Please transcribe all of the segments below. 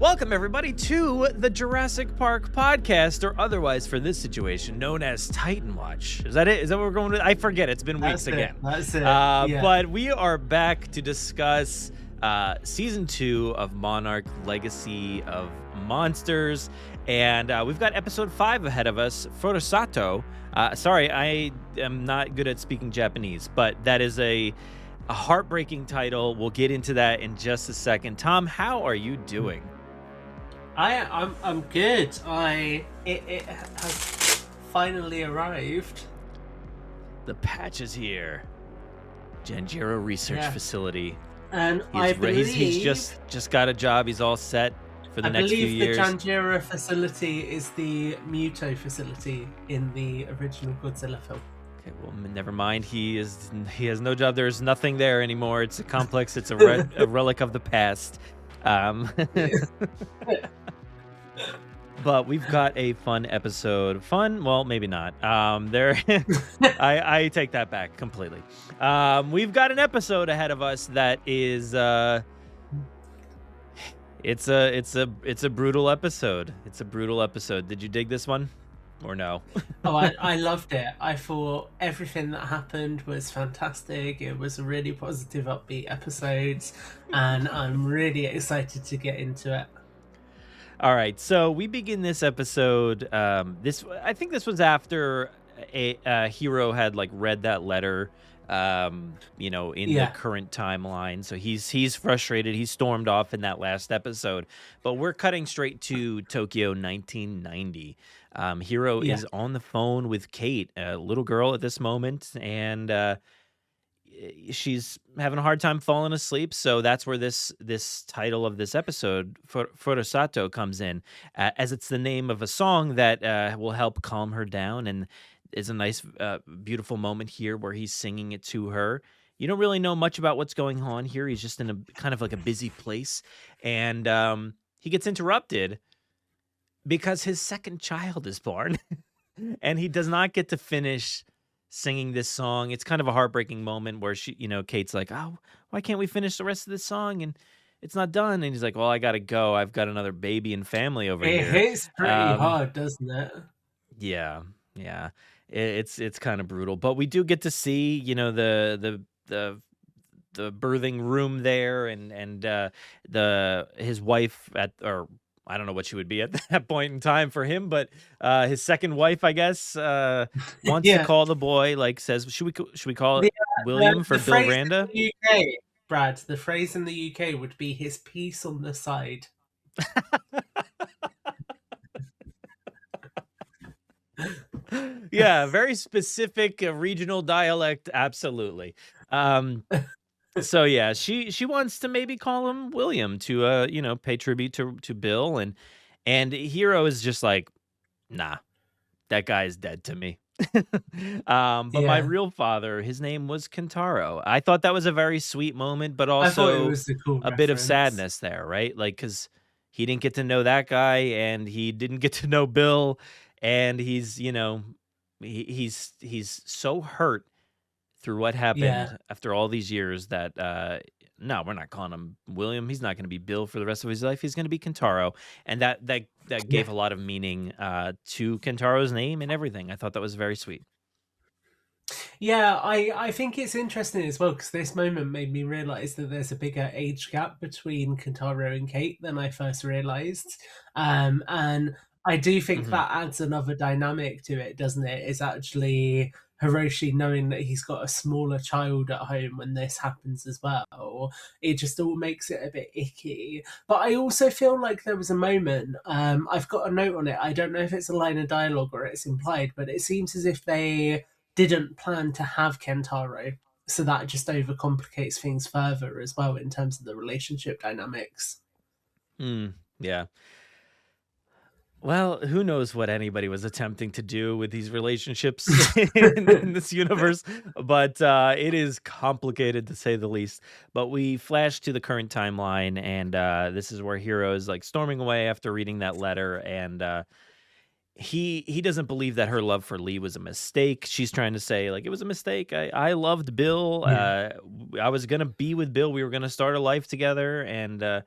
Welcome, everybody, to the Jurassic Park Podcast, or otherwise, for this situation, known as Titan Watch. Is that it? Is that what we're going to? I forget. It's been weeks again. That's it. Yeah. But we are back to discuss Season 2 of Monarch, Legacy of Monsters. And we've got Episode 5 ahead of us, Furusato. Sorry, I am not good at speaking Japanese, but that is a heartbreaking title. We'll get into that in just a second. Tom, how are you doing? I'm good. It has finally arrived. The patch is here. Janjiro Research Facility. And He's just got a job. He's all set for the next few years. I believe the Janjiro facility is the Muto facility in the original Godzilla film. Okay, well, never mind. He has no job. There's nothing there anymore. It's a complex. It's a relic of the past. But we've got a fun episode. Fun? Well, maybe not. I take that back completely. We've got an episode ahead of us that is it's a brutal episode. It's a brutal episode. Did you dig this one? Or no? I loved it. I thought everything that happened was fantastic. It was a really positive, upbeat episode, and I'm really excited to get into it. All right, so we begin this episode. I think this was after a hero had read that letter, in the current timeline. So he's frustrated. He stormed off in that last episode. But we're cutting straight to Tokyo 1990. Hiro is on the phone with Kate, a little girl at this moment, and she's having a hard time falling asleep. So that's where this title of this episode, Furusato, comes in, as it's the name of a song that will help calm her down, and is a nice, beautiful moment here where he's singing it to her. You don't really know much about what's going on here. He's just in a kind of like a busy place, and he gets interrupted because his second child is born, and he does not get to finish singing this song. It's kind of a heartbreaking moment where Kate's like, "Oh, why can't we finish the rest of this song?" And it's not done. And he's like, "Well, I gotta go. I've got another baby and family over here." It hits pretty hard, doesn't it? Yeah. It's kind of brutal, but we do get to see, the birthing room there, and his wife I don't know what she would be at that point in time for him, but his second wife, I guess, wants to call the boy, says, should we call it William for Bill Randa? UK, Brad, the phrase in the UK would be his piece on the side. Yeah, very specific regional dialect, absolutely. So yeah, she wants to maybe call him William to pay tribute to Bill, and Hiro is just like, nah, that guy is dead to me. But my real father, his name was Kentaro. I thought that was a very sweet moment, but also a bit of sadness there, right? Because he didn't get to know that guy, and he didn't get to know Bill, and he's he's so hurt through what happened after all these years that no, we're not calling him William. He's not going to be Bill for the rest of his life. He's going to be Kentaro, and that gave a lot of meaning to Kentaro's name and everything. I thought that was very sweet. Yeah, I think it's interesting as well, because this moment made me realize that there's a bigger age gap between Kentaro and Kate than I first realized, and I do think that adds another dynamic to it, doesn't it? It's actually Hiroshi knowing that he's got a smaller child at home when this happens as well. It just all makes it a bit icky. But I also feel like there was a moment, I've got a note on it, I don't know if it's a line of dialogue or it's implied, but it seems as if they didn't plan to have Kentaro, so that just overcomplicates things further as well in terms of the relationship dynamics. Yeah. Well, who knows what anybody was attempting to do with these relationships in this universe, but it is complicated to say the least. But we flash to the current timeline, and this is where Hiro is storming away after reading that letter, and he doesn't believe that her love for Lee was a mistake. She's trying to say, it was a mistake. I loved Bill. I was going to be with Bill. We were going to start a life together, and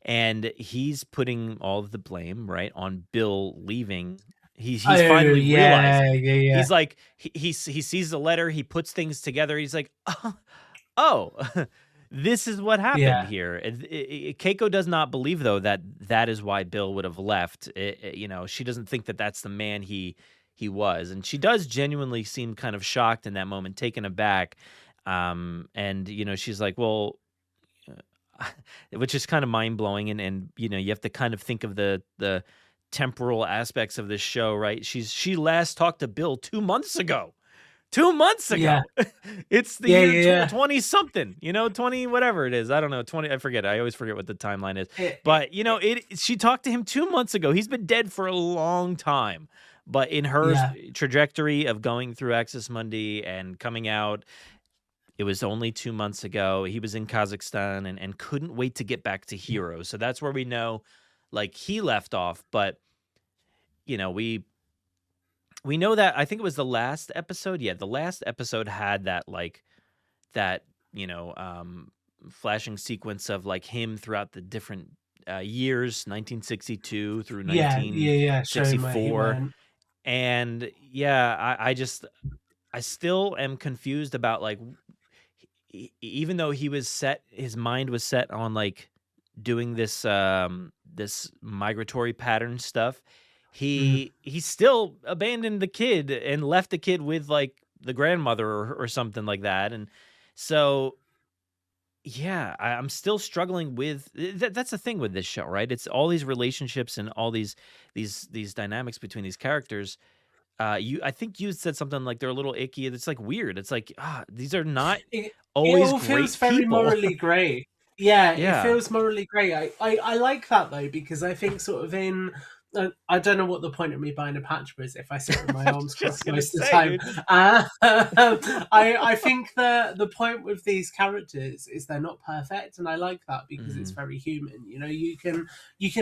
and he's putting all of the blame right on Bill leaving. He's Oh, finally yeah, realizing. yeah. He's like he sees the letter, he puts things together. He's like, oh, this is what happened here. Keiko does not believe though that is why Bill would have left. She doesn't think that that's the man he was, and she does genuinely seem kind of shocked in that moment, taken aback. And she's like, well, which is kind of mind blowing, and you have to kind of think of the temporal aspects of this show, right? She last talked to Bill 2 months ago. 2 months ago. Yeah. It's the year 20 something, 20 whatever it is. I don't know, 20, I forget. I always forget what the timeline is. But she talked to him 2 months ago. He's been dead for a long time. But in her trajectory of going through Axis Mundi and coming out, it was only 2 months ago. He was in Kazakhstan and couldn't wait to get back to Hero. So that's where we know like he left off. But we know that, I think it was the last episode. Yeah, the last episode had that flashing sequence of like him throughout the different years, 1962 through 1964. And I still am confused about like, even though his mind was set on like doing this this migratory pattern stuff, he still abandoned the kid and left the kid with like the grandmother or something like that. And so I'm still struggling with that's the thing with this show, right? It's all these relationships and all these dynamics between these characters. I think you said something like they're a little icky. It's like weird. It's like these are not always it all great feels very people. morally grey. Yeah, it feels morally grey. I like that though, because I think sort of in I don't know what the point of me buying a patch was if I sit with my arms crossed most of the time. I think the point with these characters is they're not perfect, and I like that because it's very human. You can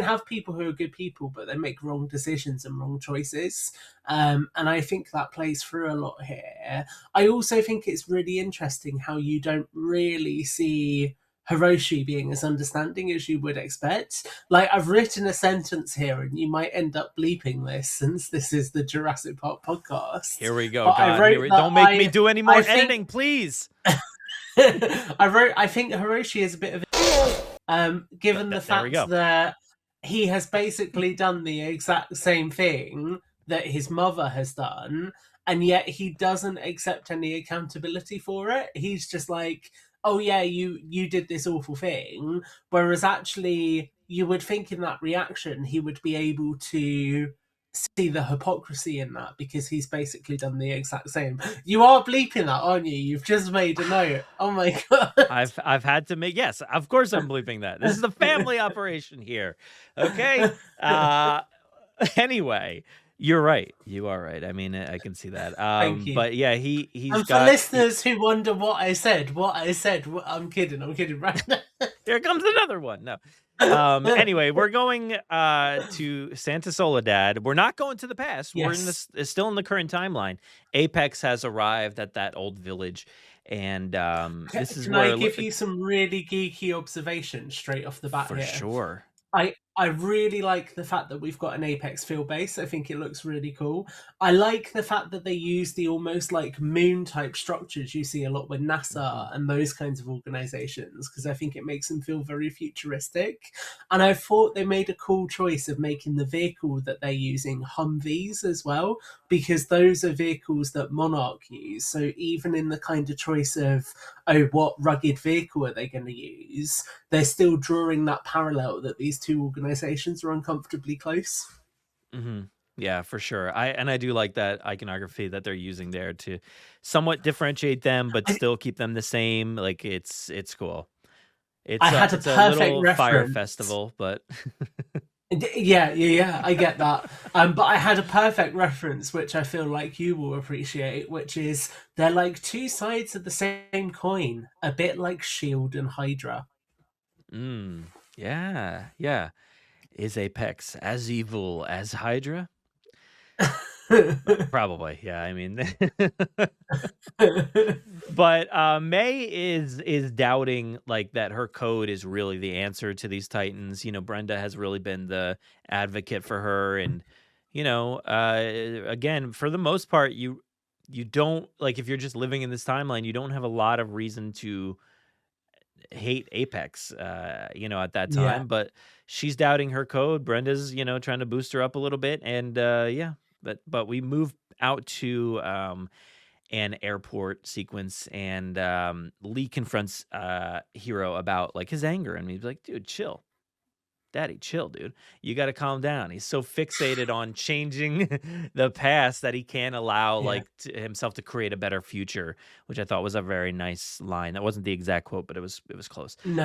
have people who are good people, but they make wrong decisions and wrong choices. And I think that plays through a lot here. I also think it's really interesting how you don't really see Hiroshi being as understanding as you would expect. Like, I've written a sentence here, and you might end up bleeping this since this is the Jurassic Park podcast. Here we go. Don't make me do any more editing, please. I think Hiroshi is a bit of given the fact that he has basically done the exact same thing that his mother has done, and yet he doesn't accept any accountability for it. He's just like, oh yeah, you did this awful thing. Whereas actually, you would think in that reaction, he would be able to see the hypocrisy in that because he's basically done the exact same. You are bleeping that, aren't you? You've just made a note. Oh my God. I've had to make, yes, of course I'm bleeping that. This is a family operation here. Okay. Anyway. You're right. You are right. I mean, I can see that. Thank you. But yeah, he's and for listeners who wonder what I said, I'm kidding right now. Here comes another one. No. Anyway, we're going to Santa Soledad. We're not going to the past. Yes. We're still in the current timeline. Apex has arrived at that old village, and this is where I give you some really geeky observations straight off the bat for here? Sure. I really like the fact that we've got an Apex field base. I think it looks really cool. I like the fact that they use the almost like moon type structures you see a lot with NASA and those kinds of organizations, because I think it makes them feel very futuristic. And I thought they made a cool choice of making the vehicle that they're using Humvees as well, because those are vehicles that Monarch use. So even in the kind of choice of, what rugged vehicle are they going to use, they're still drawing that parallel that these two organizations are uncomfortably close. Mm-hmm. Yeah, for sure. I do like that iconography that they're using there to somewhat differentiate them, but still keep them the same. Like it's cool. It's a little reference. Fire festival, but yeah, I get that. But I had a perfect reference, which I feel like you will appreciate, which is they're like two sides of the same coin, a bit like S.H.I.E.L.D. and Hydra. Yeah. Is Apex as evil as Hydra? Probably, yeah. I mean, but May is doubting like that her code is really the answer to these Titans. Brenda has really been the advocate for her, and again, for the most part, you don't like if you're just living in this timeline, you don't have a lot of reason to hate Apex, at that Yeah. time, but she's doubting her code. Brenda's, trying to boost her up a little bit, and yeah, but we move out to an airport sequence, and Lee confronts Hero about like his anger, and he's like, "Dude, chill. Daddy, chill, dude. You got to calm down." He's so fixated on changing the past that he can't allow Yeah. like himself to create a better future, which I thought was a very nice line. That wasn't the exact quote, but it was close. No.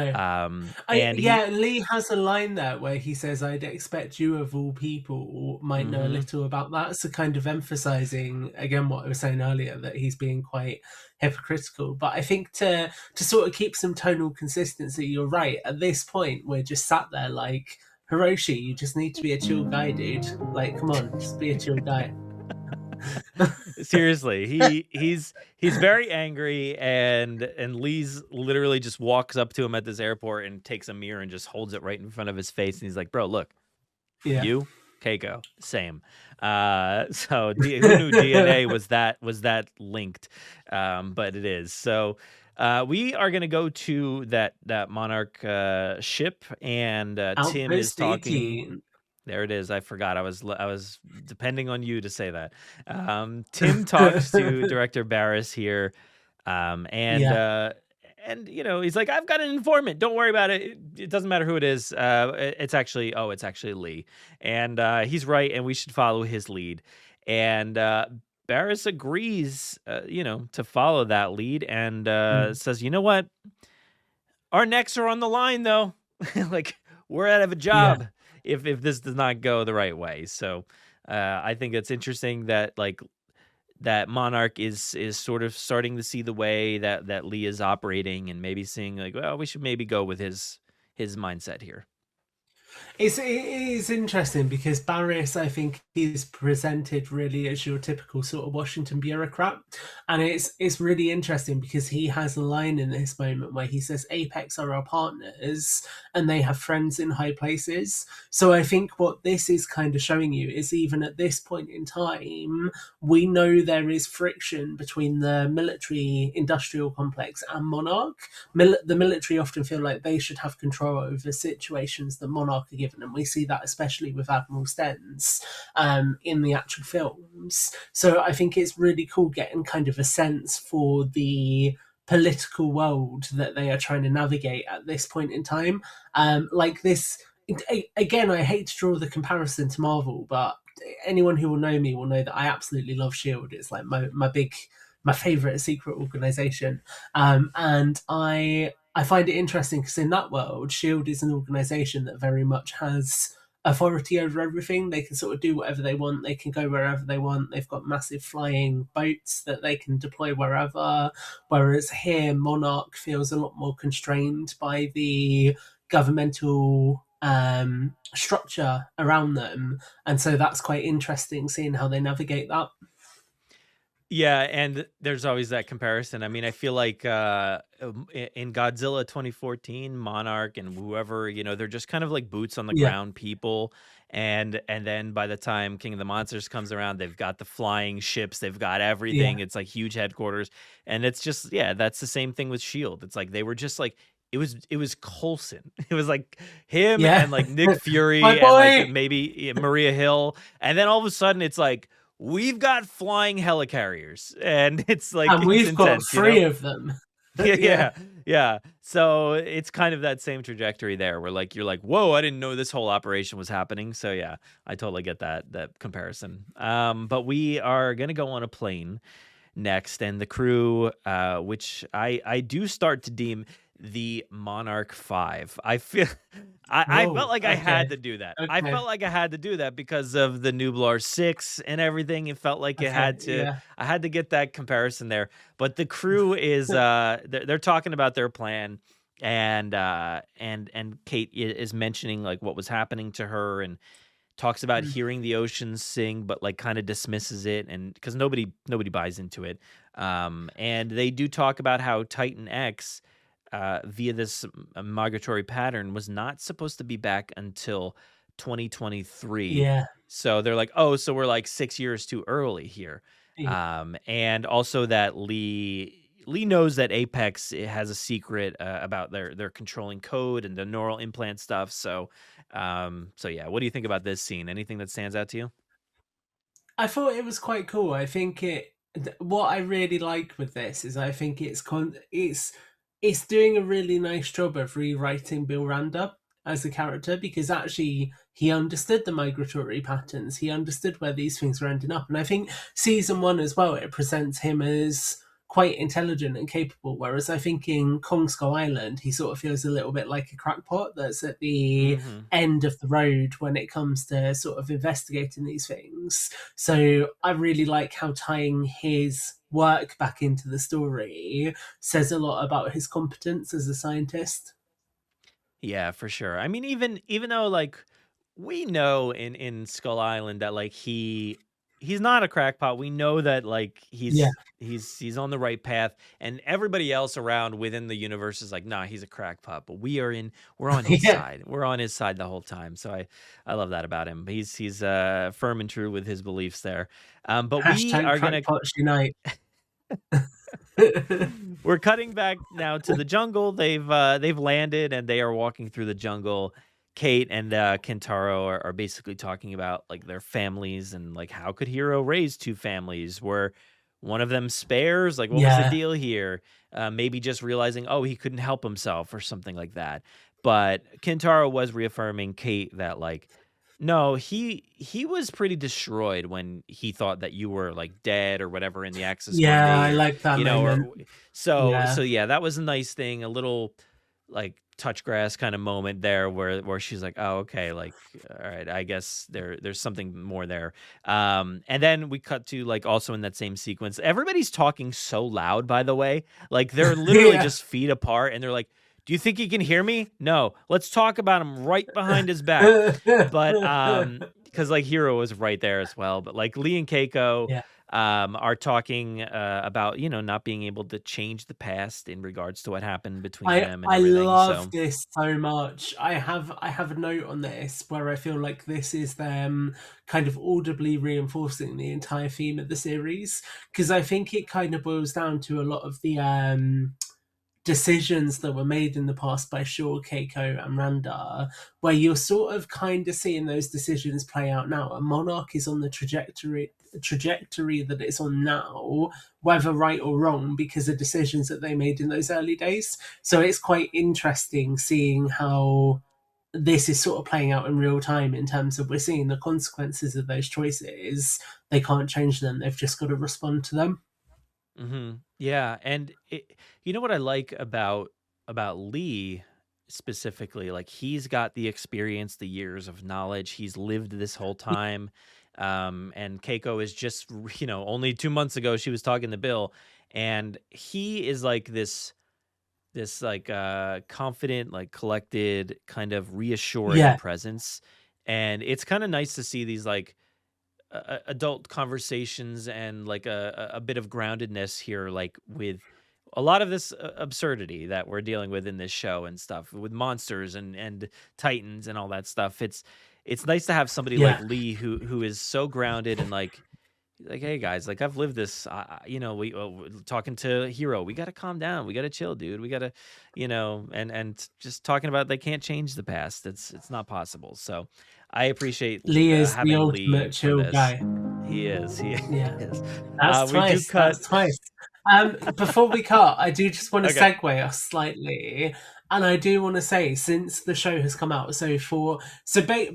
And he, Lee has a line there where he says, "I'd expect you of all people might know a mhm. little about that." So kind of emphasizing again what I was saying earlier, that he's being quite hypocritical. But I think to sort of keep some tonal consistency, you're right. At this point, we're just sat there like, Hiroshi, you just need to be a chill guy, dude. Like, come on, just be a chill guy. Seriously, he's very angry, and Lee's literally just walks up to him at this airport and takes a mirror and just holds it right in front of his face, and he's like, "Bro, look, Yeah. you, Keiko, same." So who knew DNA was that linked? But it is. So we are gonna go to that Monarch ship, and Tim is Outpost talking. 18. There it is. I forgot. I was depending on you to say that. Tim talks to Director Barris here, and Yeah. he's like, "I've got an informant. Don't worry about it. It doesn't matter who it is. It's actually Lee, and he's right, and we should follow his lead." And Barris agrees, to follow that lead, and Mm. says, "You know what? Our necks are on the line, though. Like, we're out of a Yeah. job if this does not go the right way." So I think it's interesting that like that Monarch is sort of starting to see the way that Lee is operating, and maybe seeing like, well, we should maybe go with his mindset here. It is interesting because Barris, I think, is presented really as your typical sort of Washington bureaucrat, and it's really interesting because he has a line in this moment where he says, "Apex are our partners, and they have friends in high places." So I think what this is kind of showing you is even at this point in time, we know there is friction between the military-industrial complex and Monarch. The military often feel like they should have control over situations that Monarch are given, and we see that especially with Admiral Stens in the actual films. So I think it's really cool getting kind of a sense for the political world that they are trying to navigate at this point in time. Like this, again, I hate to draw the comparison to Marvel, but anyone who will know me will know that I absolutely love Shield. It's like my favorite secret organization, and I find it interesting because in that world, Shield is an organization that very much has authority over everything. They can sort of do whatever they want. They can go wherever they want. They've got massive flying boats that they can deploy wherever. Whereas here, Monarch feels a lot more constrained by the governmental structure around them, and so that's quite interesting seeing how they navigate that. Yeah, and there's always that comparison. I mean, I feel like in Godzilla 2014, Monarch and whoever, they're just kind of like boots on the Yeah, ground people. And then by the time King of the Monsters comes around, they've got the flying ships, they've got yeah, everything. It's like huge headquarters. And it's just, yeah, that's the same thing with Shield. It's like they were just like it was Coulson. It was like him yeah. and like Nick My Fury and like boy. maybe Maria Hill. And then all of a sudden it's like, we've got flying helicarriers, and it's like And it's we've got intense, you know? 3 of them. Yeah, Yeah. yeah, yeah. So it's kind of that same trajectory there, where like you're like, whoa, I didn't know this whole operation was happening. So yeah, I totally get that comparison. But we are gonna go on a plane next, and the crew, which I do start to deem the Monarch 5. I feel I felt Whoa, like I had okay. to do that. I Okay. felt like I had to do that because of the Nublar 6 and everything. It felt like Okay, yeah. I had to get that comparison there. But the crew is they're talking about their plan, and Kate is mentioning like what was happening to her, and talks about hearing the oceans sing, but like kind of dismisses it, and because nobody buys into it. And they do talk about how Titan X, via this migratory pattern, was not supposed to be back until 2023. Yeah. So they're like, oh, so we're like 6 years too early here. And also that Lee knows that Apex has a secret about their controlling code and the neural implant stuff. So yeah, what do you think about this scene? Anything that stands out to you? I thought it was quite cool. I think what I really like with this is I think it's doing a really nice job of rewriting Bill Randa as a character, because actually he understood the migratory patterns. He understood where these things were ending up. And I think season 1 as well, it presents him as quite intelligent and capable, whereas I think in Kong Skull Island he sort of feels a little bit like a crackpot that's at the end of the road when it comes to sort of investigating these things. So I really like how tying his work back into the story says a lot about his competence as a scientist. Yeah, for sure. I mean, even though like we know in Skull Island that like he's not a crackpot. We know that like Yeah. he's on the right path, and everybody else around within the universe is like, nah, he's a crackpot. But we're on his side. We're on his side the whole time. So I love that about him. He's firm and true with his beliefs there. But we are gonna unite. We're cutting back now to the jungle. They've landed and they are walking through the jungle. Kate and Kentaro are basically talking about like their families and like how could Hiro raise 2 families? Were one of them spares? Like what was the deal here? Maybe just realizing, oh, he couldn't help himself or something like that. But Kentaro was reaffirming Kate that like, no, he was pretty destroyed when he thought that you were like dead or whatever in the Axis. Yeah, I like that. You know, so yeah, that was a nice thing. A little like touch grass kind of moment there where she's like, oh, okay, like, all right, I guess there's something more there. And then we cut to like also in that same sequence, everybody's talking so loud, by the way, like they're literally just feet apart, and they're like, do you think he can hear me? No, let's talk about him right behind his back. But because like Hiro was right there as well. But like Lee and Keiko are talking about, you know, not being able to change the past in regards to what happened between them and everything. I love this so much. I have a note on this where I feel like this is them kind of audibly reinforcing the entire theme of the series, because I think it kind of boils down to a lot of the decisions that were made in the past by Shaw, Keiko, and Randa, where you're sort of kind of seeing those decisions play out now. And Monarch is on the trajectory that it's on now, whether right or wrong, because of decisions that they made in those early days. So it's quite interesting seeing how this is sort of playing out in real time, in terms of we're seeing the consequences of those choices. They can't change them. They've just got to respond to them. Yeah, and you know what I like about Lee specifically, like he's got the experience, the years of knowledge. He's lived this whole time. And Keiko is just, you know, only 2 months ago she was talking to Bill, and he is like this like confident, like collected, kind of reassuring presence. And it's kind of nice to see these like adult conversations and like a bit of groundedness here, like with a lot of this absurdity that we're dealing with in this show and stuff with monsters and titans and all that stuff. It's nice to have somebody like Lee who is so grounded and like, hey guys, like I've lived this, you know, we talking to Hiro, we got to calm down, we got to chill, dude, we got to, you know, and just talking about they can't change the past. It's not possible. So I appreciate Lee is having the ultimate chill guy. He is. Yeah. Is. That's twice. That's twice. Before we cut, I do just want to segue us slightly, and I do want to say, since the show has come out,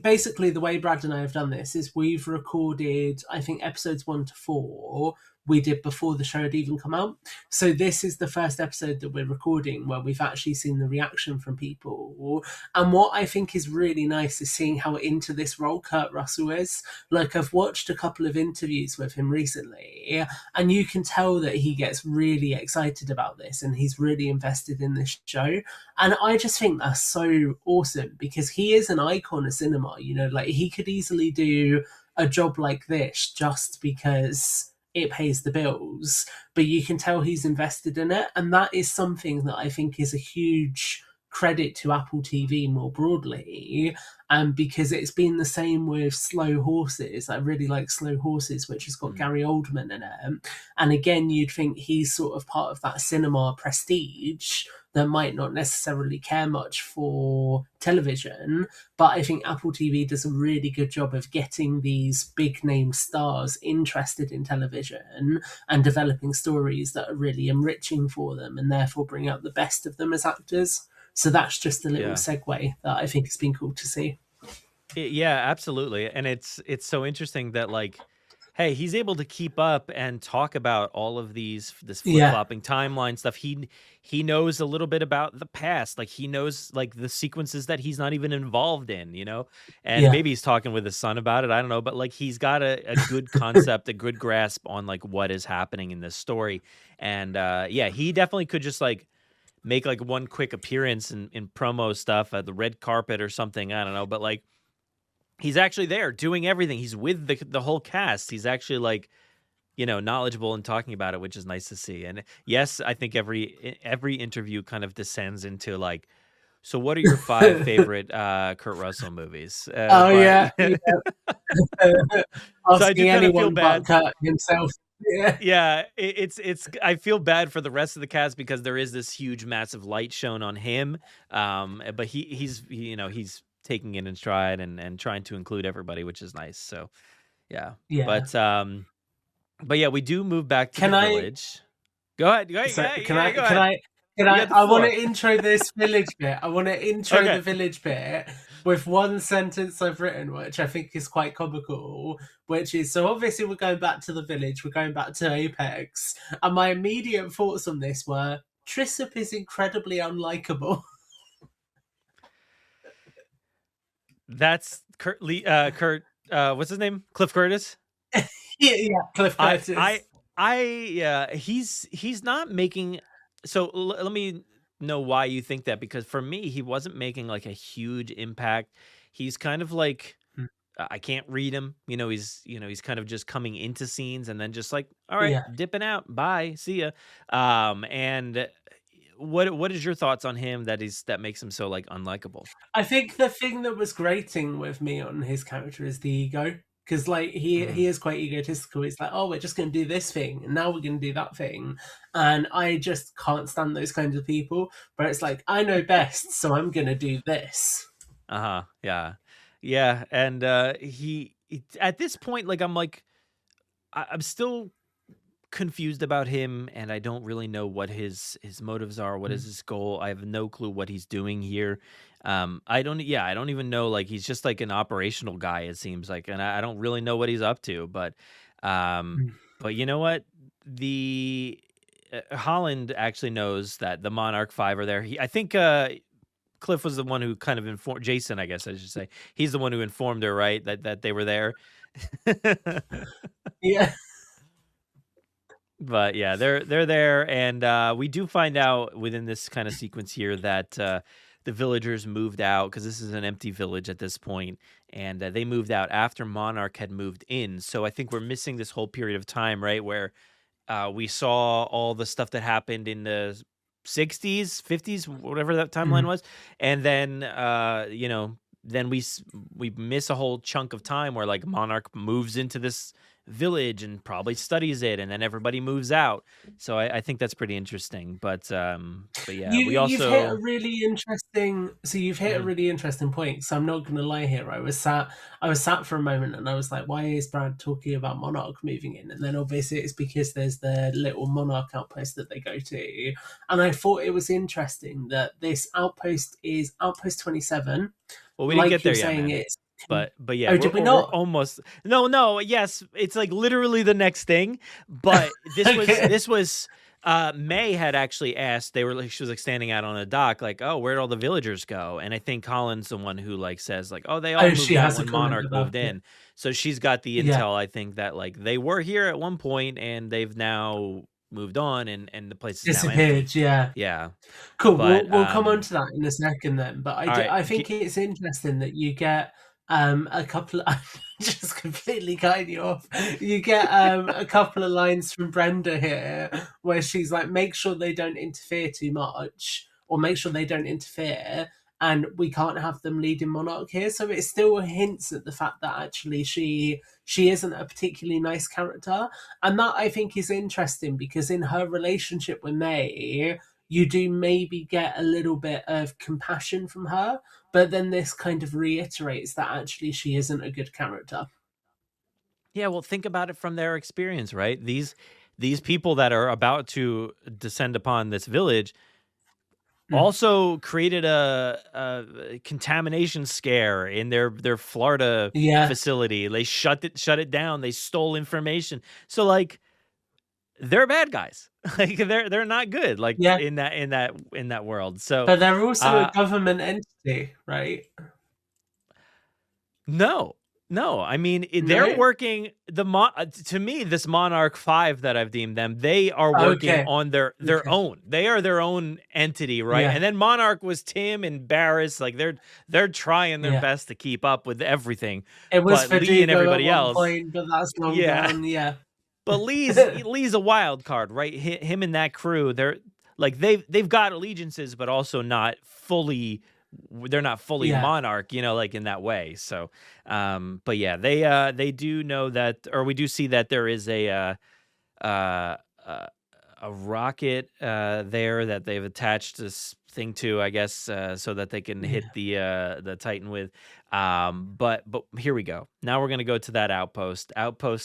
basically the way Brad and I have done this is we've recorded, I think, episodes 1 to 4 we did before the show had even come out. So this is the first episode that we're recording where we've actually seen the reaction from people. And what I think is really nice is seeing how into this role Kurt Russell is. Like, I've watched a couple of interviews with him recently, and you can tell that he gets really excited about this and he's really invested in this show. And I just think that's so awesome because he is an icon of cinema. You know, like, he could easily do a job like this just because it pays the bills, but you can tell he's invested in it. And that is something that I think is a huge credit to Apple TV more broadly, because it's been the same with Slow Horses. I really like Slow Horses, which has got Gary Oldman in it. And again, you'd think he's sort of part of that cinema prestige that might not necessarily care much for television, but I think Apple TV does a really good job of getting these big name stars interested in television and developing stories that are really enriching for them and therefore bring out the best of them as actors. So that's just a little segue that I think has been cool to see. Yeah, absolutely. And it's so interesting that, like, hey, he's able to keep up and talk about all of this flip-flopping timeline stuff. He knows a little bit about the past. Like, he knows, like, the sequences that he's not even involved in, you know? And maybe he's talking with his son about it. I don't know. But, like, he's got a good concept, a good grasp on, like, what is happening in this story. And, he definitely could just, like, make, like, one quick appearance in promo stuff at the red carpet or something. I don't know. But, like, he's actually there doing everything. He's with the whole cast. He's actually, like, you know, knowledgeable and talking about it, which is nice to see. And yes, I think every interview kind of descends into, like, so what are your 5 favorite Kurt Russell movies? So I do kind of feel bad. Kurt himself. It's I feel bad for the rest of the cast because there is this huge, massive light shown on him. But he's taking it in stride and trying to include everybody, which is nice. So yeah. But yeah, we do move back to the village. Go ahead. I want to intro this village bit. I want to intro the village bit with one sentence I've written, which I think is quite comical, which is, so obviously we're going back to the village, we're going back to Apex, and my immediate thoughts on this were, Trissop is incredibly unlikable. That's Kurt, what's his name? Cliff Curtis? Cliff Curtis. He's not making, so let me know why you think that, because for me, he wasn't making, like, a huge impact. He's kind of like, I can't read him. He's kind of just coming into scenes and then just like, all right, dipping out. Bye. See ya. And what is your thoughts on him that makes him so, like, unlikable? I think the thing that was grating with me on his character is the ego. Because, like, he is quite egotistical. It's like, oh, we're just going to do this thing, and now we're going to do that thing. And I just can't stand those kinds of people. But it's like, I know best, so I'm going to do this. Yeah. And he at this point, like, I'm still confused about him, and I don't really know what his motives are. What is his goal? I have no clue what he's doing here. I don't even know. Like, he's just like an operational guy, it seems like, and I don't really know what he's up to. But you know what? The Holland actually knows that the Monarch 5 are there. I think Cliff was the one who kind of informed Jason, I guess I should say. He's the one who informed her, right, that they were there. Yeah. But yeah, they're there, and we do find out within this kind of sequence here that the villagers moved out, because this is an empty village at this point, and they moved out after Monarch had moved in. So I think we're missing this whole period of time, right, where we saw all the stuff that happened in the 60s, 50s, whatever that timeline was, and then then we miss a whole chunk of time where, like, Monarch moves into this village and probably studies it, and then everybody moves out. So I think that's pretty interesting. But yeah, you've hit a really interesting. So you've hit a really interesting point. So I'm not going to lie here. I was sat for a moment, and I was like, why is Brad talking about Monarch moving in? And then obviously it's because there's the little Monarch outpost that they go to, and I thought it was interesting that this outpost is Outpost 27. Well, we didn't get there yet, man. But yeah, Oh, did we we're not? almost no, yes, it's like literally the next thing. But this was May had actually asked, she was like standing out on a dock, like, oh, where'd all the villagers go? And I think Colin's the one who like says like, oh, they all She moved out has a when comment Monarch about moved it. in. So she's got the Yeah. intel, I think, that like they were here at one point and they've now moved on and the place is now empty. Disappeared, yeah. Yeah. Cool. But We'll come on to that in a second then. But I think right. it's interesting that you get a couple of, I'm just completely cutting you off. You get a couple of lines from Brenda here where she's like, make sure they don't interfere too much, or make sure they don't interfere, and we can't have them leading Monarch here. So it still hints at the fact that actually she isn't a particularly nice character. And that I think is interesting because in her relationship with May, you do maybe get a little bit of compassion from her, but then this kind of reiterates that actually she isn't a good character. Yeah, well, think about it from their experience, right? These people that are about to descend upon this village also created a contamination scare in their Florida facility. They shut it down. They stole information. So like they're bad guys. Like they're not good. Like in that world. So but they're also a government entity, right? No, I mean they're working to me this Monarch 5 that I've deemed them. They are working on their own. They are their own entity, right? And then Monarch was Tim and Barris. Like they're trying their best to keep up with everything. It was but Lee and everybody at one else. Point, but that's long gone. Yeah. But Lee's a wild card, right? Him and that crew, they're like they've got allegiances, but also not fully. They're not fully Monarch, like in that way. So, but yeah, they do know that, or we do see that there is a rocket there that they've attached this thing to, I guess, so that they can hit the Titan with. But here we go. Now we're gonna go to that outpost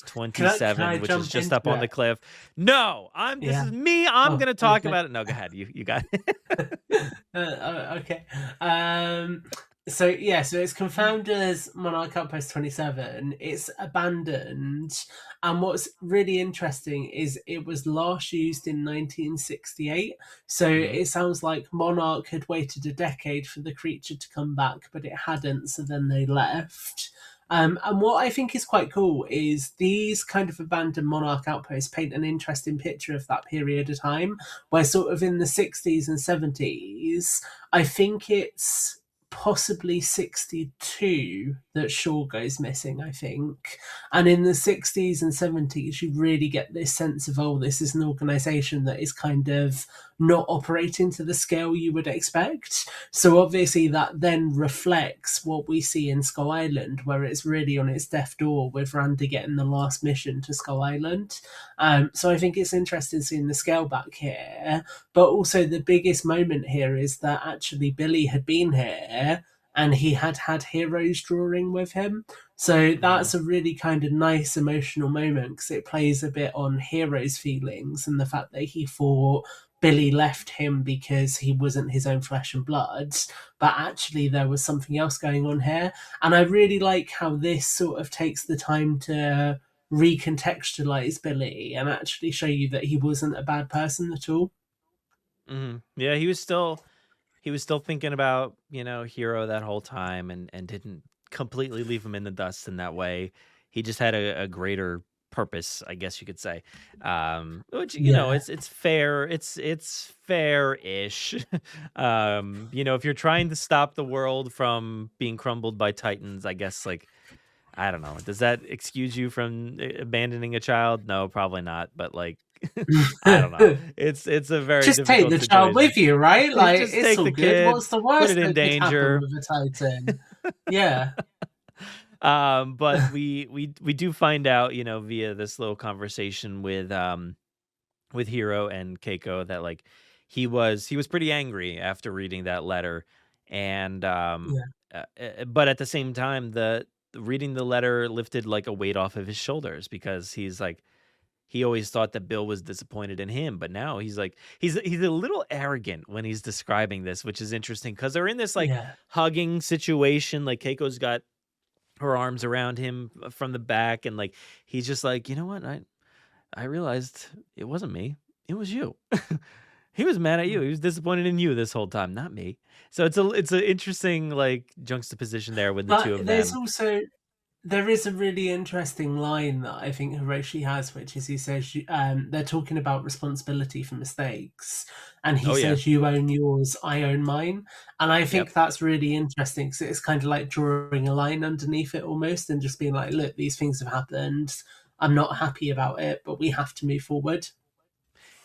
27, which is just up on the cliff. No, this is me. I'm gonna talk about it. No, go ahead. You got it. Okay. So it's confirmed as Monarch Outpost 27. It's abandoned, and what's really interesting is it was last used in 1968. So it sounds like Monarch had waited a decade for the creature to come back, but it hadn't. So then they left. And what I think is quite cool is these kind of abandoned Monarch outposts paint an interesting picture of that period of time, where sort of in the 60s and 70s, I think it's possibly 62 that Shaw goes missing, I think. And in the 60s and 70s, you really get this sense of, oh, this is an organization that is kind of not operating to the scale you would expect. So obviously that then reflects what we see in Skull Island, where it's really on its death door with Randy getting the last mission to Skull Island. So I think it's interesting seeing the scale back here. But also the biggest moment here is that actually Billy had been here and he had Hero's drawing with him. So that's a really kind of nice emotional moment because it plays a bit on Hero's feelings and the fact that he thought Billy left him because he wasn't his own flesh and blood, but actually there was something else going on here. And I really like how this sort of takes the time to recontextualize Billy and actually show you that he wasn't a bad person at all. Yeah, he was still thinking about, Hero that whole time and didn't completely leave him in the dust in that way. He just had a greater purpose, I guess you could say. Which, it's fair. It's fair-ish. If you're trying to stop the world from being crumbled by Titans, I guess, like, I don't know. Does that excuse you from abandoning a child? No, probably not. But like, I don't know. It's a very just take the situation. child with you, right? Like just it's take all the good. kid, What's the worst put it in that could danger happen with a Titan? Yeah. But we do find out, via this little conversation with Hiro and Keiko that like he was pretty angry after reading that letter, and but at the same time reading the letter lifted like a weight off of his shoulders because he's like he always thought that Bill was disappointed in him, but now he's like he's a little arrogant when he's describing this, which is interesting because they're in this like hugging situation. Like Keiko's got her arms around him from the back, and like he's just like, you know what, I realized it wasn't me, it was you. He was mad at you. He was disappointed in you this whole time, not me. So it's an interesting like juxtaposition there with the two of there's them. also there is a really interesting line that I think Hiroshi has, which is he says they're talking about responsibility for mistakes, and he says, "You own yours, I own mine," and I think that's really interesting because it's kind of like drawing a line underneath it almost, and just being like, "Look, these things have happened. I'm not happy about it, but we have to move forward."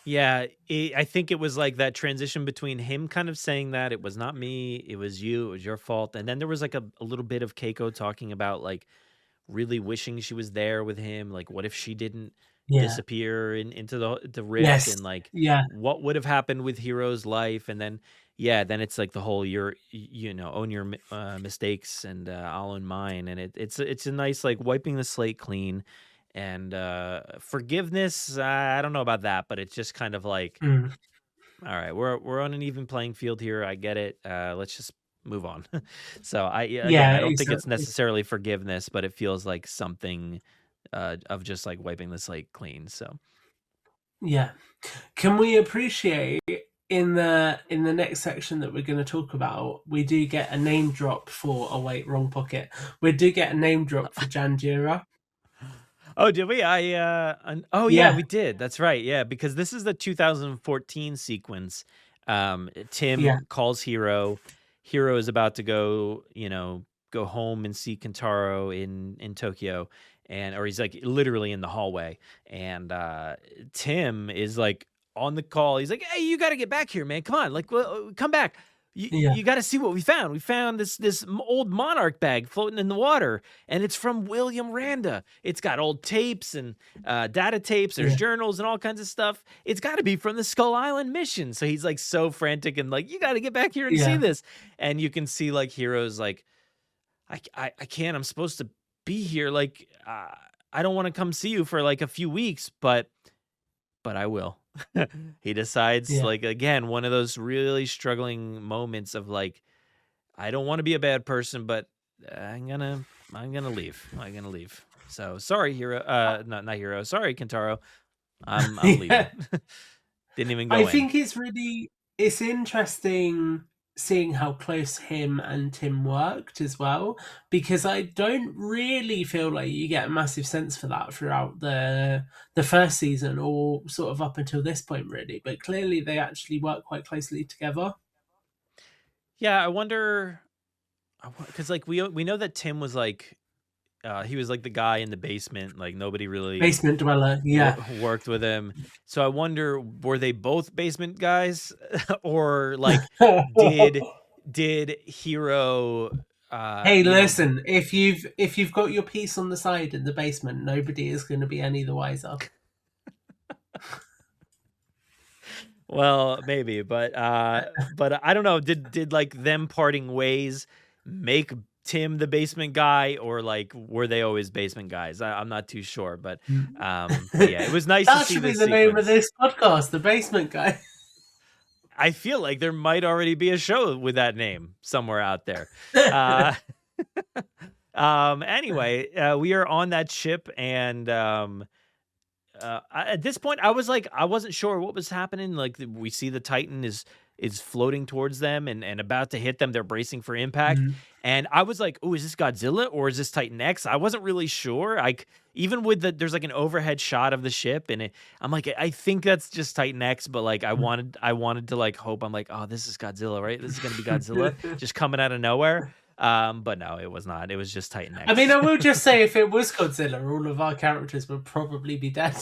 Yeah, I think it was like that transition between him kind of saying that it was not me, it was you, it was your fault, and then there was like a little bit of Keiko talking about like really wishing she was there with him. Like, what if she didn't disappear into the rift, and like, what would have happened with Hiro's life? And then, then it's like the whole own your mistakes, and I'll own mine. And it's a nice like wiping the slate clean, and forgiveness. I don't know about that, but it's just kind of like, all right, we're on an even playing field here. I get it. Let's just move on. So I don't think it's necessarily forgiveness, but it feels like something of just like wiping the slate clean. So can we appreciate in the next section that we're going to talk about, we do get a name drop for wrong pocket. We do get a name drop for Janjira. Oh, did we? We did. That's right. Yeah, because this is the 2014 sequence. Tim calls Hiro. Hiro is about to go home and see Kentaro in Tokyo, or he's like literally in the hallway, and Tim is like on the call. He's like, "Hey, you got to get back here, man! Come on, like, come back. You got to see what we found. We found this old Monarch bag floating in the water, and it's from William Randa. It's got old tapes and data tapes. There's journals and all kinds of stuff. It's got to be from the Skull Island mission." So he's like so frantic and like, "You got to get back here and see this." And you can see like Hiro's like, I can't. I'm supposed to be here. Like, I don't want to come see you for like a few weeks, but I will. He decides, like, again, one of those really struggling moments of like, I don't want to be a bad person, but I'm gonna leave. I'm gonna leave. So sorry, Hiro. Not Hiro. Sorry, Kentaro. I'm leaving. Didn't even go. I think it's interesting seeing how close him and Tim worked as well, because I don't really feel like you get a massive sense for that throughout the first season or sort of up until this point, really. But clearly they actually work quite closely together. Yeah, I wonder, because like we know that Tim was like, he was like the guy in the basement, like nobody really basement dweller, worked with him. So I wonder, were they both basement guys, or like did Hiro? Hey, listen, if you've got your piece on the side in the basement, nobody is going to be any the wiser. Well, maybe, but I don't know. Did like them parting ways make Tim the basement guy, or like were they always basement guys? I'm not too sure, but yeah, it was nice to see this. That should be the name of this podcast, The Basement Guy. I feel like there might already be a show with that name somewhere out there. Anyway, we are on that ship, and at this point, I wasn't sure what was happening. Like, we see the Titan is floating towards them and about to hit them. They're bracing for impact. And I was like, oh, is this Godzilla or is this Titan X? I wasn't really sure. Like, even with there's like an overhead shot of the ship, and I'm like, I think that's just Titan X, but like I wanted to like hope. I'm like, oh, this is Godzilla, right? This is gonna be Godzilla just coming out of nowhere. But no, it was not. It was just Titan X. I mean, I will just say, if it was Godzilla, all of our characters would probably be dead.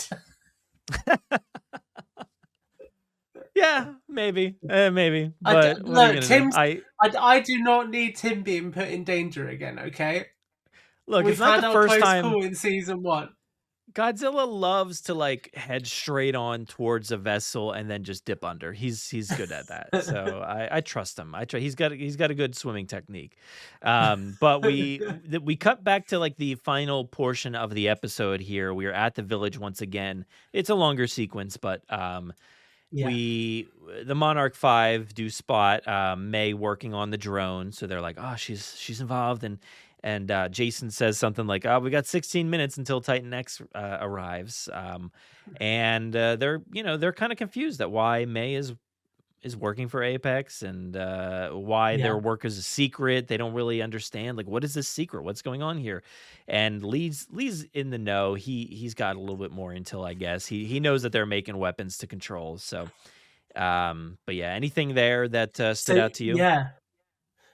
Yeah, maybe. But look, Tim's. I do not need Tim being put in danger again. Okay. Look, it's not the first time in season 1. Godzilla loves to like head straight on towards a vessel and then just dip under. He's good at that, so I trust him. He's got a good swimming technique. But we cut back to like the final portion of the episode here. We are at the village once again. It's a longer sequence, but the Monarch 5 do spot May working on the drone, so they're like, oh, she's involved, and and Jason says something like, "Oh, we got 16 minutes until Titan X arrives," and they're kind of confused at why May is working for Apex, and why their Yeah. work is a secret. They don't really understand, like, what is this secret? What's going on here? And Lee's in the know. He's got a little bit more intel, I guess. He knows that they're making weapons to control. So, but yeah, anything there that stood So out to you? yeah.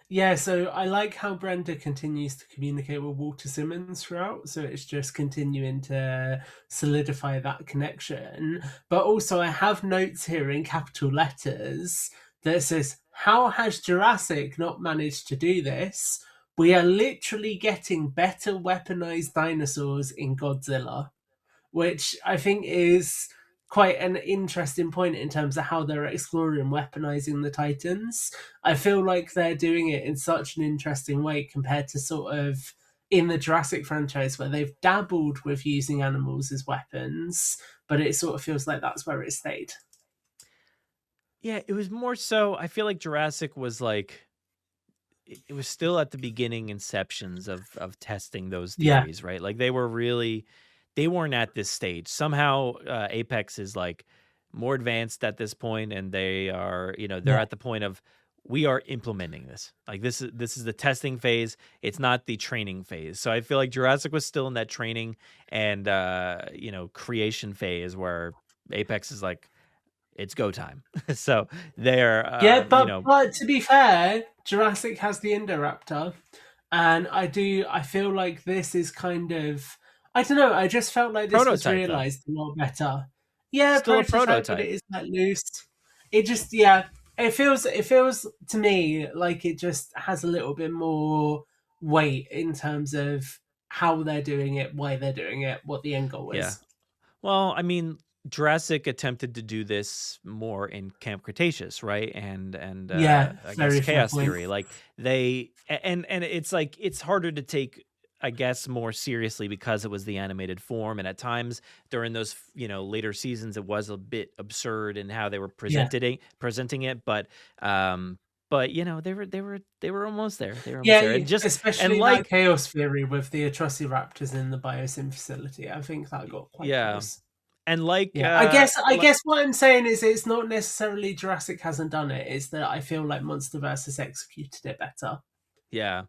Yeah, so I like how Brenda continues to communicate with Walter Simmons throughout. So it's just continuing to solidify that connection. But also, I have notes here in capital letters that says, "How has Jurassic not managed to do this? We are literally getting better weaponized dinosaurs in Godzilla," which I think is quite an interesting point in terms of how they're exploring weaponizing the Titans. I feel like they're doing it in such an interesting way compared to sort of in the Jurassic franchise where they've dabbled with using animals as weapons, but it sort of feels like that's where it stayed. Yeah, it was more so. I feel like Jurassic was like it was still at the beginning inceptions of testing those Yeah, theories, right? Like they weren't at this stage. Somehow Apex is like more advanced at this point, and they are, they're yeah. at the point of we are implementing this. Like this is the testing phase. It's not the training phase. So I feel like Jurassic was still in that training and creation phase where Apex is like it's go time. So they're Yeah, but to be fair, Jurassic has the Indoraptor, and I feel like this is kind of I don't know. I just felt like this was prototype though. realized a lot better. Yeah, Still a prototype, but prototype. it is that loose. It just it feels to me like it just has a little bit more weight in terms of how they're doing it, why they're doing it, what the end goal Yeah. is. Well, I mean, Jurassic attempted to do this more in Camp Cretaceous, right? And Yeah, I guess very fair Chaos point. Theory. Like and it's like it's harder to take, I guess, more seriously because it was the animated form, and at times during those later seasons, it was a bit absurd in how they were Yeah. presenting it, but they were almost there. They were almost Yeah, there, and just and especially that like chaos theory with the Atrociraptors in the biosyn facility. I think that got quite yeah, close. and like Yeah, I guess what I'm saying is it's not necessarily Jurassic hasn't done it. It's that I feel like MonsterVerse has executed it better. yeah.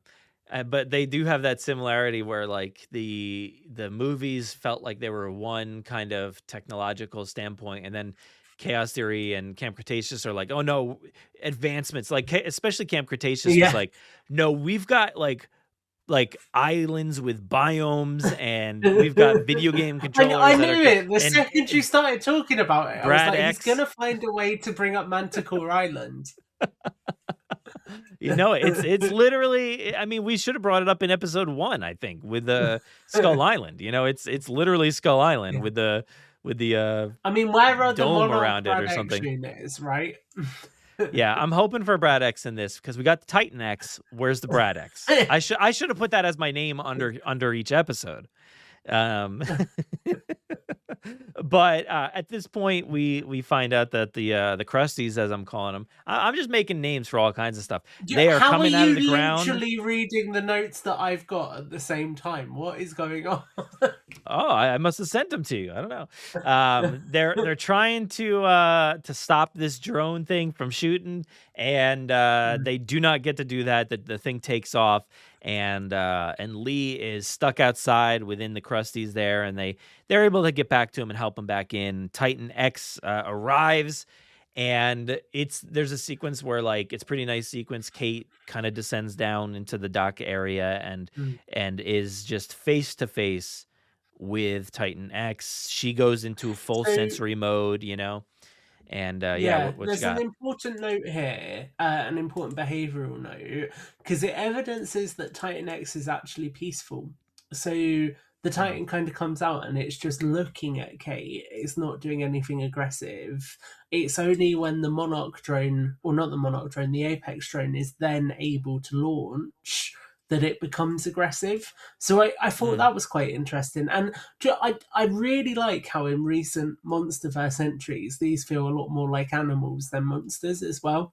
But they do have that similarity where like the movies felt like they were one kind of technological standpoint, and then Chaos Theory and Camp Cretaceous are like, oh no, advancements. Like especially Camp Cretaceous was Yeah, like, no, we've got like islands with biomes, and we've got video game I controllers that are knew it the second you and started talking about it. I was Brad like, he's X. gonna find a way to bring up Manticore Island. It's literally. I mean, we should have brought it up in episode 1, I think, with the Skull Island. It's literally Skull Island Yeah. with the I mean, where are the dome Monarch around it Brad or X something. units, right? Yeah, I'm hoping for Brad X in this because we got the Titan X. Where's the Brad X? I should have put that as my name under each episode. Um, but at this point, we find out that the Krusties, as I'm calling them, I'm just making names for all kinds of stuff. They are How are coming out of you the ground. literally reading the notes that I've got at the same time? What is going on? Oh, I must have sent them to you. I don't know. They're trying to stop this drone thing from shooting, and they do not get to do that. The thing takes off, and Lee is stuck outside within the Krusties there, and they're able to get back to him and help him back in. Titan X arrives. And there's a sequence where like it's pretty nice sequence. Kate kind of descends down into the dock area Mm. and is just face to face with Titan X. She goes into full So sensory mode, and yeah, yeah, what you there's an got? important note here, an important behavioural note, because it evidences that Titan X is actually peaceful. So the Mm, Titan kind of comes out and it's just looking at Kate. It's not doing anything aggressive. It's only when the Monarch drone, or not the Monarch drone, the Apex drone is then able to launch that it becomes aggressive. So I thought mm. that was quite interesting. And I really like how in recent MonsterVerse entries, these feel a lot more like animals than monsters as well.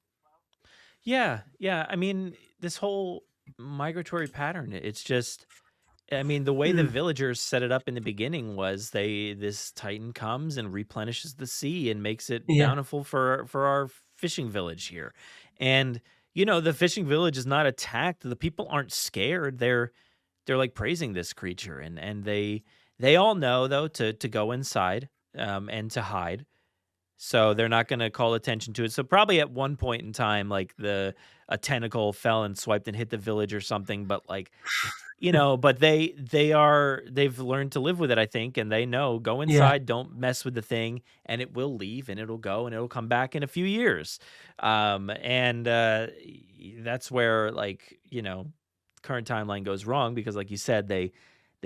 Yeah, yeah. I mean, this whole migratory pattern. It's just, I mean, the way the villagers set it up in the beginning was this Titan comes and replenishes the sea and makes it Yeah, bountiful for our fishing village here. And the fishing village is not attacked. The people aren't scared. They're like praising this creature, and they all know though to go inside and to hide. So they're not going to call attention to it. So probably at one point in time, like a tentacle fell and swiped and hit the village or something. But like, but they've learned to live with it, I think, and they know go yeah, inside, don't mess with the thing, and it will leave and it'll go and it'll come back in a few years. And that's where like current timeline goes wrong because, like you said, they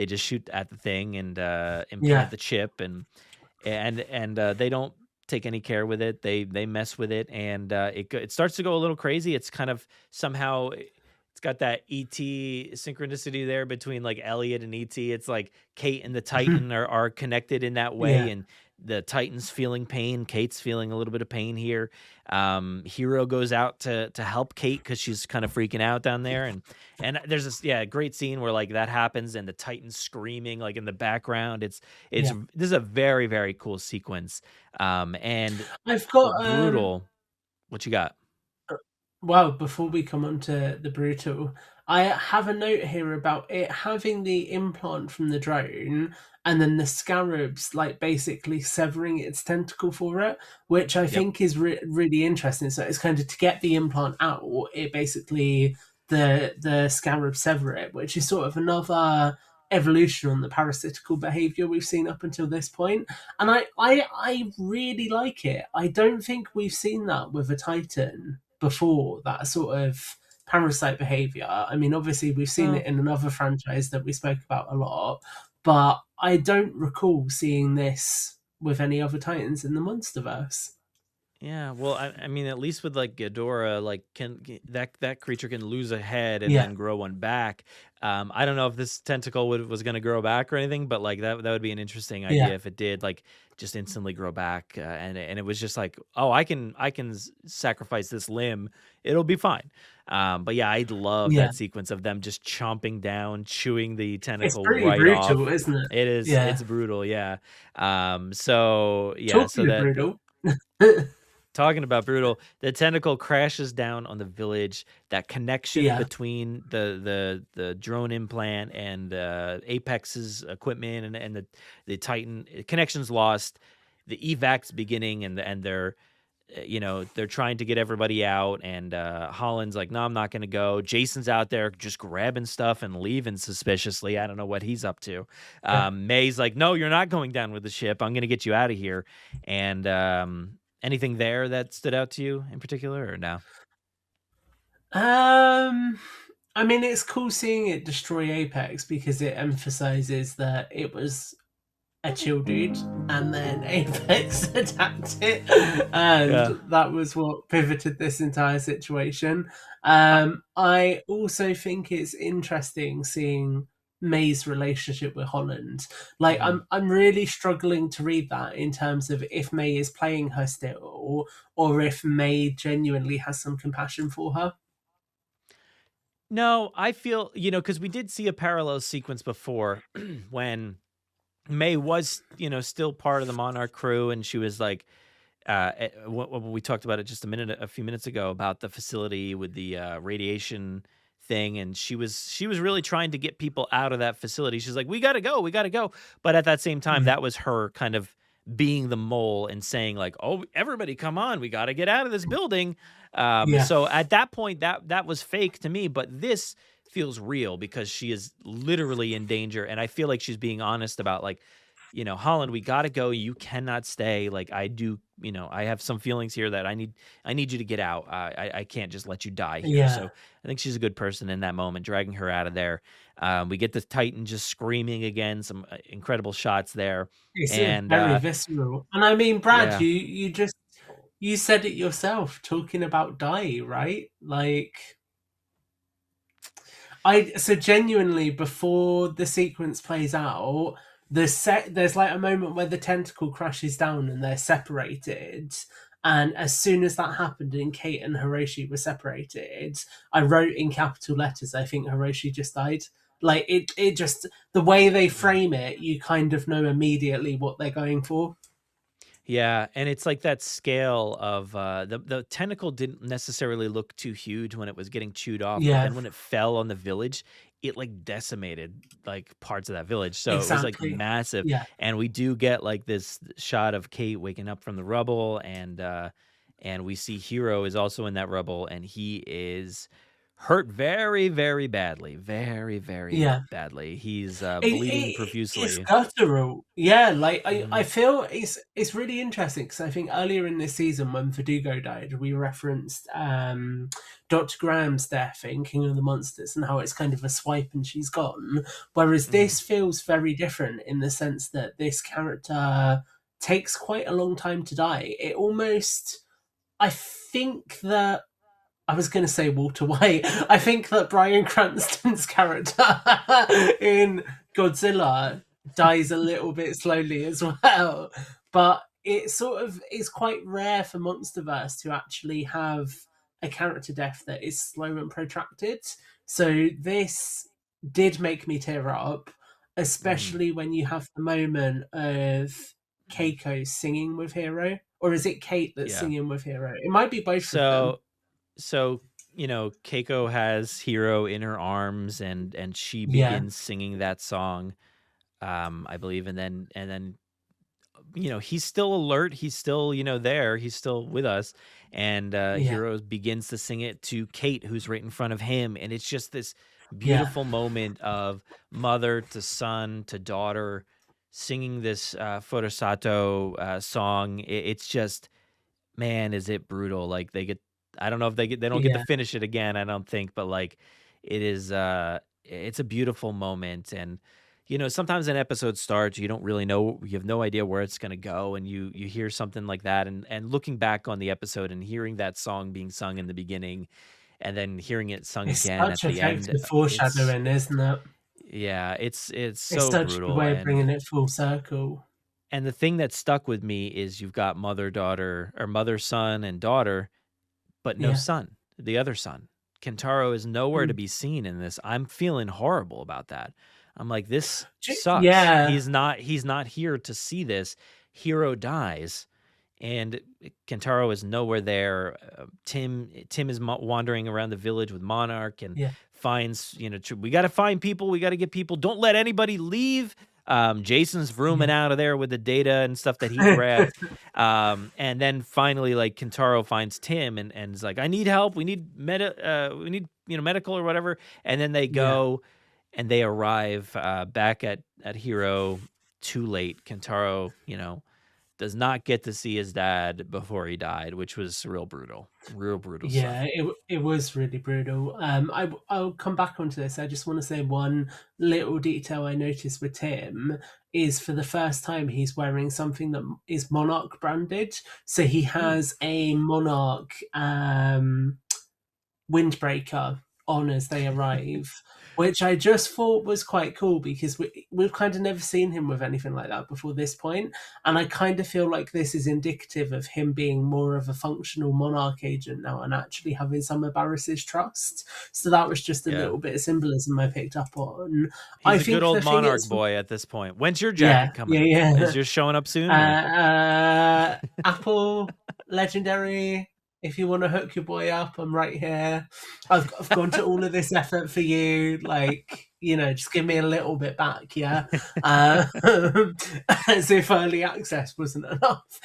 just shoot at the thing and implant yeah, the chip and they don't take any care with it. They mess with it, and it starts to go a little crazy. It's kind of somehow it's got that ET synchronicity there between like Elliot and ET. It's like Kate and the Titan are connected in that way, yeah, and the Titan's feeling pain. Kate's feeling a little bit of pain here. Hero goes out to help Kate because she's kind of freaking out down there, and there's this great scene where like that happens and the Titan's screaming like in the background. It's yeah. this is a very very cool sequence, and I've got brutal. What you got? well, before we come on to the brutal, I have a note here about it having the implant from the drone and then the scarabs like basically severing its tentacle for it, which I Yep. think is really interesting. So it's kind of to get the implant out, it basically the scarab sever it, which is sort of another evolution on the parasitical behavior we've seen up until this point. And I really like it. I don't think we've seen that with a Titan before, that sort of parasite behavior. I mean, obviously, we've seen Well, it in another franchise that we spoke about a lot, but I don't recall seeing this with any other Titans in the Monsterverse. yeah, well, I mean, at least with like Ghidorah, like that creature can lose a head and Yeah, then grow one back. I don't know if this tentacle was going to grow back or anything, but like that would be an interesting yeah, idea if it did, like just instantly grow back, and it was just like, oh, I can sacrifice this limb, it'll be fine. But yeah, I love yeah. that sequence of them just chomping down, chewing the It's tentacle pretty right brutal, off. isn't it? It is, Yeah. it's brutal, yeah. So yeah, so Talking of that brutal. talking about brutal, the tentacle crashes down on the village. That connection Yeah, between the drone implant and Apex's equipment and the Titan connection's lost. The evac's beginning and they're they're trying to get everybody out, and Holland's like, no, I'm not gonna go. Jason's out there just grabbing stuff and leaving suspiciously. I don't know what he's up to. yeah. May's like, no, you're not going down with the ship. I'm gonna get you out of here. And anything there that stood out to you in particular, or no? Um, I mean, it's cool seeing it destroy Apex because it emphasizes that it was a chill dude, and then Apex attacked it, and Yeah. that was what pivoted this entire situation. Uh, I also think it's interesting seeing May's relationship with Holland. Like, mhm. I'm really struggling to read that in terms of if May is playing her still, or if May genuinely has some compassion for her. No, I feel, because we did see a parallel sequence before when May was, still part of the Monarch crew, and she was like, we talked about it just a few minutes ago about the facility with the radiation thing, and she was really trying to get people out of that facility. She's like, we gotta go, we gotta go. But at that same time, Mm. that was her kind of being the mole and saying like, oh, everybody come on, we gotta get out of this building. Yeah, So at that point, that was fake to me, but this feels real because she is literally in danger, and I feel like she's being honest about like, Holland, we gotta go. You cannot stay. Like I do, I have some feelings here that I need you to get out. I can't just let you die here. yeah. So I think she's a good person in that moment, dragging her out of there. We get the Titan just screaming again. Some incredible shots there, It's and very visceral. And I mean, Brad, yeah, you just you said it yourself, talking about die, right? Like, I so genuinely before the sequence plays out, there's like a moment where the tentacle crashes down and they're separated, And as soon as that happened and Kate and Hiroshi were separated, I wrote in capital letters, I think Hiroshi just died. Like it just, the way they frame it, you kind of know immediately what they're going for. Yeah, and it's like that scale of the tentacle didn't necessarily look too huge when it was getting chewed off, but Yeah, then when it fell on the village, it like decimated like parts of that village. So it was like exactly. massive. Yeah, And we do get like this shot of Kate waking up from the rubble, and we see Hiro is also in that rubble, and he is hurt very, very badly, very, very yeah. badly. He's bleeding It's profusely. guttural. Yeah, like I Mhm. feel it's really interesting because I think earlier in this season when Verdugo died, we referenced Dr. Graham's death in King of the Monsters and how it's kind of a swipe and she's gone. Whereas Mhm. this feels very different in the sense that this character takes quite a long time to die. It almost, I think that I was going to say Walter White. I think that Bryan Cranston's character in Godzilla dies a little bit slowly as well. But it sort of is quite rare for MonsterVerse to actually have a character death that is slow and protracted. So this did make me tear up, Mhm. especially when you have the moment of Keiko singing with Hero. Or is it Kate that's Yeah. singing with Hero? It might be both of them. So Keiko has Hiro in her arms, and she Yeah. begins singing that song, I believe, and then he's still alert, he's still there, he's still with us, and Yeah, Hiro begins to sing it to Kate, who's right in front of him, and it's just this yeah, beautiful moment of mother to son to daughter singing this Furusato song. It's just, man, is it brutal. Like, I don't know if they don't get to yeah. finish it again, I don't think, but, like, it is, it's a beautiful moment, and, sometimes an episode starts, you don't really know, you have no idea where it's gonna go, and you hear something like that, and looking back on the episode and hearing that song being sung in the beginning, and then hearing it sung It's again at such the end, effective it's foreshadowing, isn't it? yeah, it's It's so such a good brutal, way of and bringing it full circle. the thing that stuck with me is you've got mother-daughter, or mother-son and daughter, but no Yeah. son, the other son. Kentaro is nowhere to Mm. be seen in this. I'm feeling horrible about that. I'm like, this sucks. Yeah, He's not here to see this. Hero dies, and Kentaro is nowhere there. Tim is wandering around the village with Monarch and yeah. finds, we got to find people. We got to get people. Don't let anybody leave. Jason's rooming Yeah. out of there with the data and stuff that he grabbed. And then finally, like, Kentaro finds Tim and is like, I need help. We need we need, medical or whatever. And then they Yeah. go and they arrive back at Hero too late. Kentaro, does not get to see his dad before he died, which was real brutal Yeah, stuff. it was really brutal. I'll come back onto this. I just want to say one little detail I noticed with Tim is for the first time he's wearing something that is Monarch branded. So he Hmm. has a Monarch windbreaker on as they arrive, which I just thought was quite cool because we've kind of never seen him with anything like that before this point, and I kind of feel like this is indicative of him being more of a functional Monarch agent now and actually having some of Barris's trust. So that was just a Yeah. little bit of symbolism I picked up on. I He's a good think the old thing Monarch is, boy at this point. When's your yeah, jacket yeah, coming? Is yeah. yours showing up soon, or? Apple Legendary. If you want to hook your boy up, I'm right here. I've gone to all of this effort for you. Like, just give me a little bit back, yeah. Um, as if early access wasn't enough.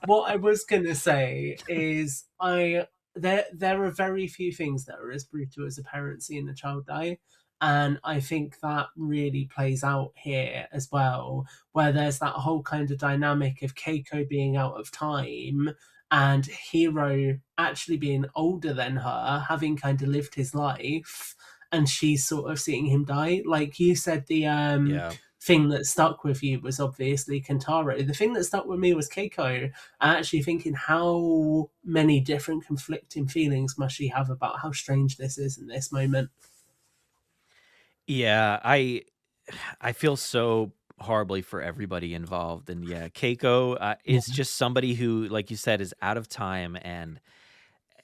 What I was gonna say is, there are very few things that are as brutal as a parent seeing a child die. And I think that really plays out here as well, where there's that whole kind of dynamic of Keiko being out of time and Hero actually being older than her, having kind of lived his life, and she's sort of seeing him die. Like you said, the Yeah. thing that stuck with you was obviously Kentaro. The thing that stuck with me was Keiko. And actually thinking how many different conflicting feelings must she have about how strange this is in this moment. Yeah, I feel so horribly for everybody involved. And yeah, Keiko is just somebody who, like you said, is out of time and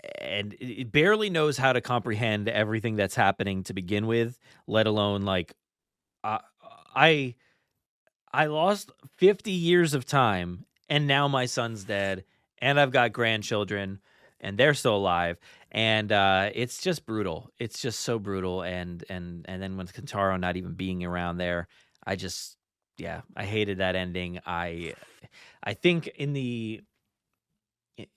it barely knows how to comprehend everything that's happening to begin with, let alone like I lost 50 years of time and now my son's dead and I've got grandchildren and they're still alive. And it's just brutal. It's just so brutal. And then with Kentaro not even being around there, I hated that ending. I think in the,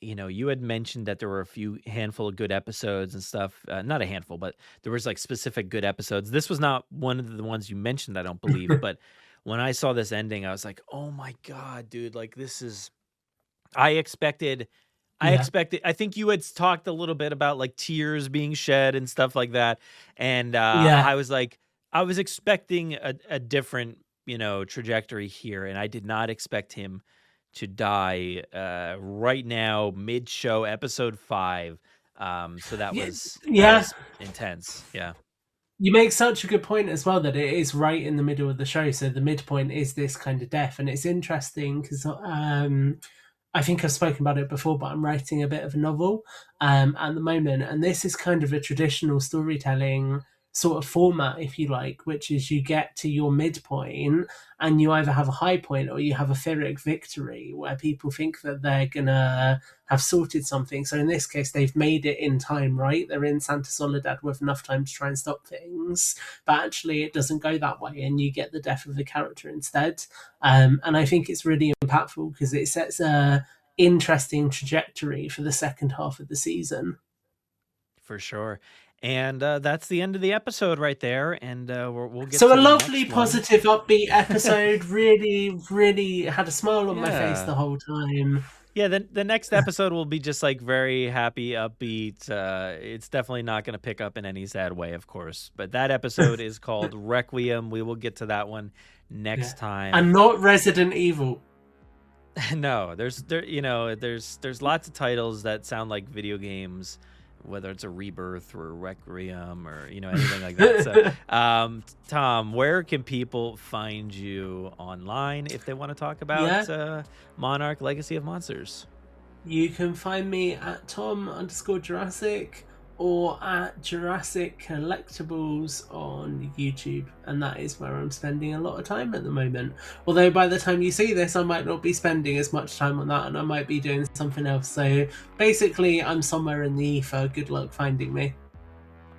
you had mentioned that there were a handful of good episodes and stuff. Not a handful, but there was like specific good episodes. This was not one of the ones you mentioned, I don't believe. But when I saw this ending, I was like, oh my God, dude, like this is, I expected, I think you had talked a little bit about like tears being shed and stuff like that. And I was like, I was expecting a different, trajectory here. And I did not expect him to die right now, mid-show, episode 5. So that was intense. Yeah. You make such a good point as well that it is right in the middle of the show. So the midpoint is this kind of death. And it's interesting because I think I've spoken about it before, but I'm writing a bit of a novel at the moment. And this is kind of a traditional storytelling sort of format, if you like, which is you get to your midpoint and you either have a high point or you have a Pyrrhic victory where people think that they're going to have sorted something. So in this case, they've made it in time, right? They're in Santa Soledad with enough time to try and stop things. But actually, it doesn't go that way and you get the death of the character instead. And I think it's really impactful because it sets a interesting trajectory for the second half of the season. For sure. And that's the end of the episode right there. And we'll get so to a lovely, positive, upbeat episode. Really, really had a smile on my face the whole time. Yeah, the next episode will be just like very happy, upbeat. It's definitely not going to pick up in any sad way, of course. But that episode is called Requiem. We will get to that one next time. And not Resident Evil. No, there's lots of titles that sound like video games, whether it's a Rebirth or a Requiem or anything like that. So Tom, where can people find you online if they want to talk about Monarch Legacy of Monsters? You can find me at Tom_Jurassic or at Jurassic Collectibles on YouTube, and that is where I'm spending a lot of time at the moment. Although by the time you see this, I might not be spending as much time on that, and I might be doing something else. So basically, I'm somewhere in the ether. Good luck finding me.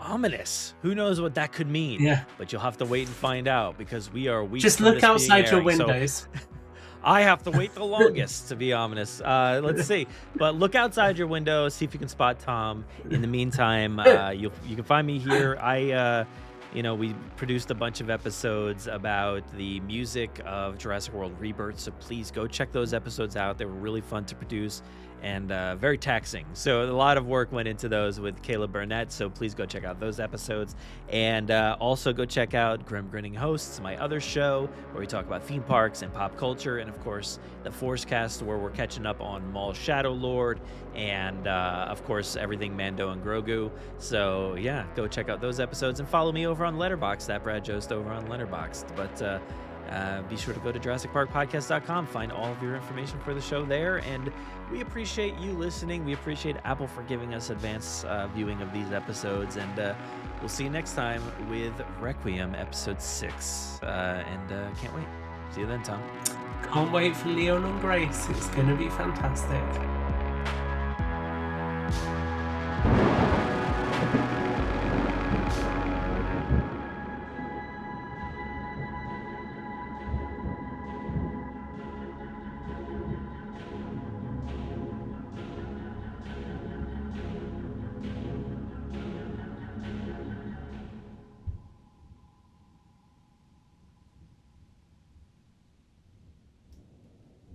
Ominous. Who knows what that could mean? Yeah. But you'll have to wait and find out because we are weeks. Just look outside your windows. So I have to wait the longest, to be ominous. Let's see. But look outside your window, see if you can spot Tom. In the meantime, you can find me here. We produced a bunch of episodes about the music of Jurassic World Rebirth, so please go check those episodes out. They were really fun to produce and very taxing. So a lot of work went into those with Caleb Burnett, so please go check out those episodes. And also go check out Grim Grinning Hosts, my other show, where we talk about theme parks and pop culture, and of course, the Forcecast, where we're catching up on Maul Shadow Lord, and of course, everything Mando and Grogu. So yeah, go check out those episodes and follow me over on Letterboxd, that Brad Jost over on Letterboxd. But be sure to go to JurassicParkPodcast.com, find all of your information for the show there, and we appreciate you listening. We appreciate Apple for giving us advance viewing of these episodes, and we'll see you next time with Requiem episode 6, and can't wait. See you then, Tom. Can't wait for Leon and Grace. It's going to be fantastic.